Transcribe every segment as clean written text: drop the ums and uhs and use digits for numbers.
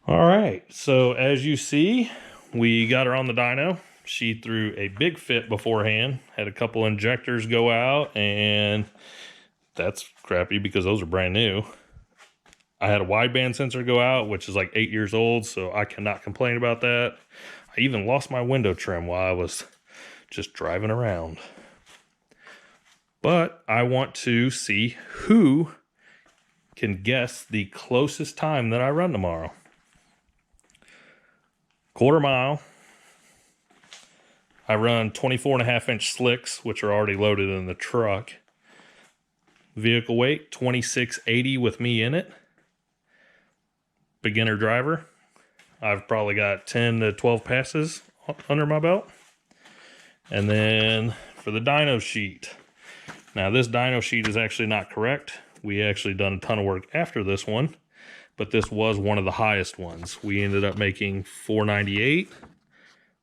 All right, so as you see, we got her on the dyno. She threw a big fit beforehand, had a couple injectors go out, and that's crappy because those are brand new. I had a wideband sensor go out, which is like 8 years old, so I cannot complain about that. I even lost my window trim while I was just driving around. But I want to see who can guess the closest time that I run tomorrow. Quarter mile. I run 24.5-inch slicks, which are already loaded in the truck. Vehicle weight, 2680 with me in it. Beginner driver. I've probably got 10 to 12 passes under my belt. And then for the dyno sheet. Now this dyno sheet is actually not correct. We actually done a ton of work after this one, but this was one of the highest ones. We ended up making 498,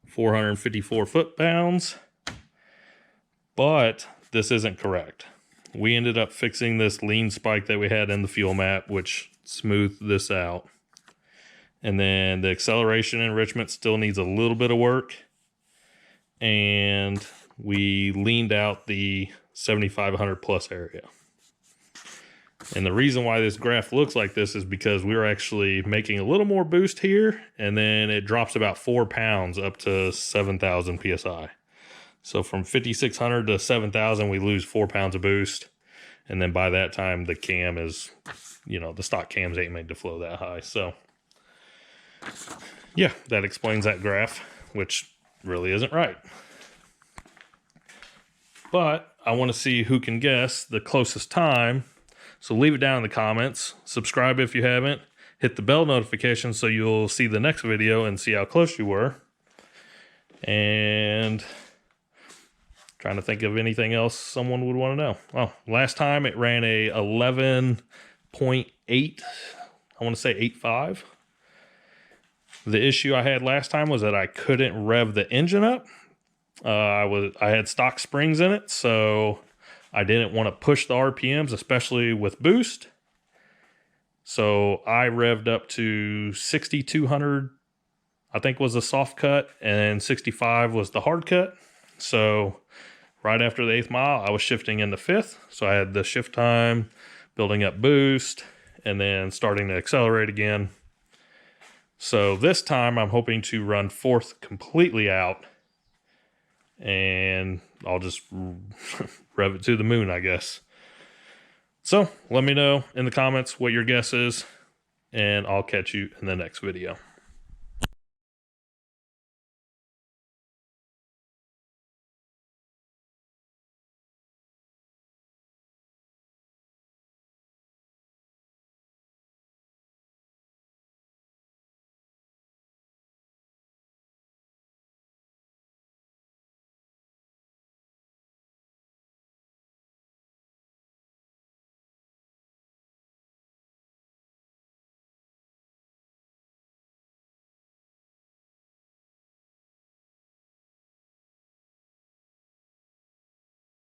454 foot-pounds, but this isn't correct. We ended up fixing this lean spike that we had in the fuel map, which smoothed this out. And then the acceleration enrichment still needs a little bit of work. And we leaned out the 7,500 plus area. And the reason why this graph looks like this is because we were actually making a little more boost here, and then it drops about 4 pounds up to 7,000 PSI. So from 5,600 to 7,000, we lose 4 pounds of boost. And then by that time, the cam is, the stock cams ain't made to flow that high. So yeah, that explains that graph, which really isn't right. But I want to see who can guess the closest time. So leave it down in the comments. Subscribe if you haven't. Hit the bell notification so you'll see the next video and see how close you were. And trying to think of anything else someone would want to know. Well, last time it ran a 11.8. I want to say 8.5. The issue I had last time was that I couldn't rev the engine up. I had stock springs in it, so I didn't want to push the RPMs, especially with boost. So I revved up to 6,200, I think was the soft cut, and 65 was the hard cut. So right after the 8th mile, I was shifting into 5th. So I had the shift time, building up boost, and then starting to accelerate again. So this time I'm hoping to run 4th completely out, and I'll just rev it to the moon, I guess. So let me know in the comments what your guess is, and I'll catch you in the next video.